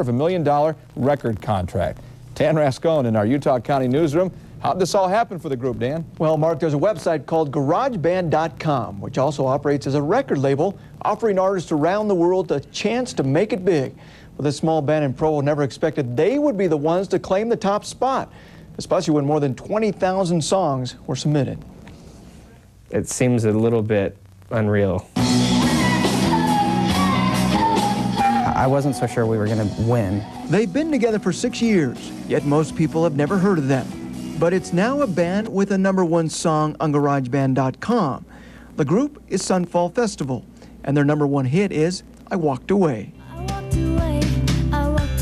$250,000 record contract. Dan Rascone in our Utah County newsroom. How did this all happen for the group, Dan? Well, Mark, there's a website called GarageBand.com, which also operates as a record label, offering artists around the world a chance to make it big. Well, this small band in Provo never expected they would be the ones to claim the top spot, especially when more than 20,000 songs were submitted. It seems a little bit unreal. I wasn't so sure we were going to win. They've been together for 6 years, yet most people have never heard of them. But it's now a band with a #1 song on GarageBand.com. The group is Sunfall Festival, and their #1 hit is I Walked Away. I walked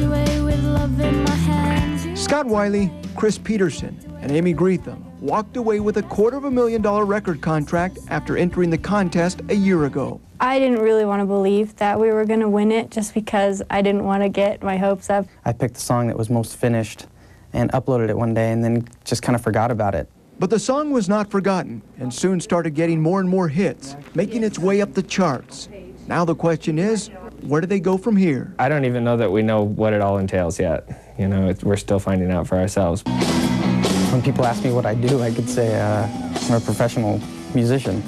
away with love in my hands. Scott Wiley, Chris Peterson, and Amy Greetham walked away with a $250,000 record contract after entering the contest a year ago. I didn't really want to believe that we were going to win it just because I didn't want to get my hopes up. I picked the song that was most finished and uploaded it one day and then just kind of forgot about it. But the song was not forgotten and soon started getting more and more hits, making its way up the charts. Now the question is, where do they go from here? I don't even know that we know what it all entails yet. You know, we're still finding out for ourselves. When people ask me what I do, I could say I'm a professional musician.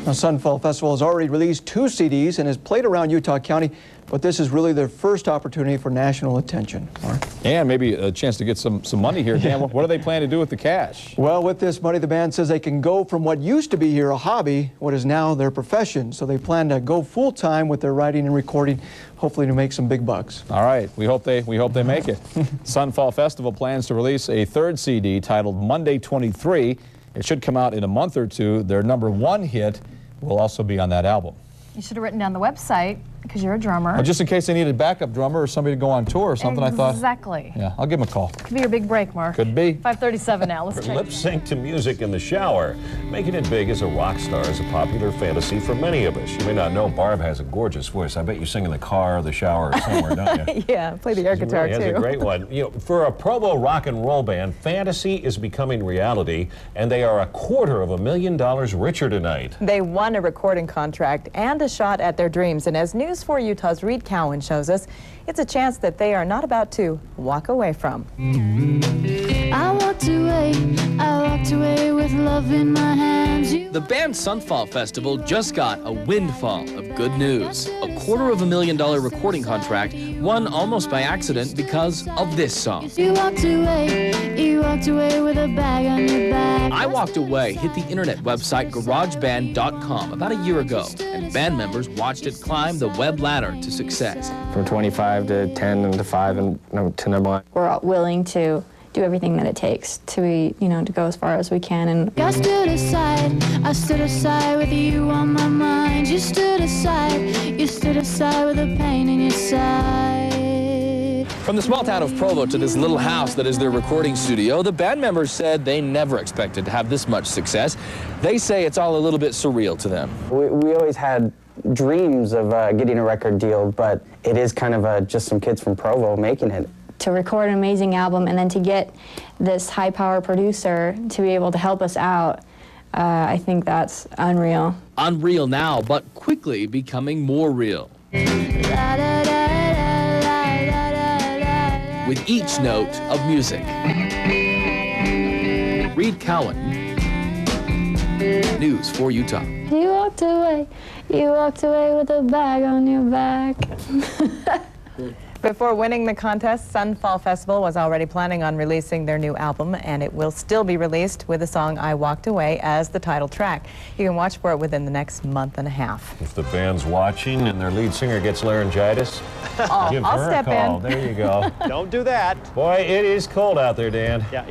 Now, Sunfall Festival has already released 2 CDs and has played around Utah County, but this is really their first opportunity for national attention. Mark? And maybe a chance to get some money here, Dan. What do they plan to do with the cash? Well, with this money, the band says they can go from what used to be here a hobby, what is now their profession. So they plan to go full-time with their writing and recording, hopefully to make some big bucks. All right, we hope they make it. Sunfall Festival plans to release a 3rd CD titled Monday 23. It should come out in a month or two. Their #1 hit will also be on that album. You should have written down the website because you're a drummer. Well, just in case they needed a backup drummer or somebody to go on tour or something, I thought. Exactly. Yeah, I'll give them a call. Could be your big break, Mark. Could be. 5:37 now. Let's check. Lip sync to music in the shower. Making it big as a rock star is a popular fantasy for many of us. You may not know Barb has a gorgeous voice. I bet you sing in the car or the shower or somewhere, don't you? Yeah, play the air guitar She too. really has a great one. You know, for a Provo rock and roll band, fantasy is becoming reality, and they are $250,000 richer tonight. They won a recording contract and a shot at their dreams, and as News 4 Utah's Reed Cowan shows us, it's a chance that they are not about to walk away from. I walked away with love in my hands. The band Sunfall Festival just got a windfall of good news. A $250,000 recording contract, won almost by accident because of this song. You walked away with a bag on your back. I Walked Away hit the internet website GarageBand.com about a year ago, and band members watched it climb the web ladder to success. From 25 to 10 and to 5 and to #1. We're all willing to do everything that it takes to to go as far as we can. And I stood aside with you on my mind. You stood aside with the pain in your side. From the small town of Provo to this little house that is their recording studio, the band members said they never expected to have this much success. They say it's all a little bit surreal to them. We always had dreams of getting a record deal, but it is kind of just some kids from Provo making it. to record an amazing album and then to get this high-power producer to be able to help us out, I think that's unreal. Unreal now, but quickly becoming more real. With each note of music. Reed Cowan, News 4 Utah. You walked away with a bag on your back. Before winning the contest, Sunfall Festival was already planning on releasing their new album, and it will still be released with the song I Walked Away as the title track. You can watch for it within the next month and a half. If the band's watching and their lead singer gets laryngitis, give I'll her step a call. in. There you go. Don't do that. Boy, it is cold out there, Dan. Yeah.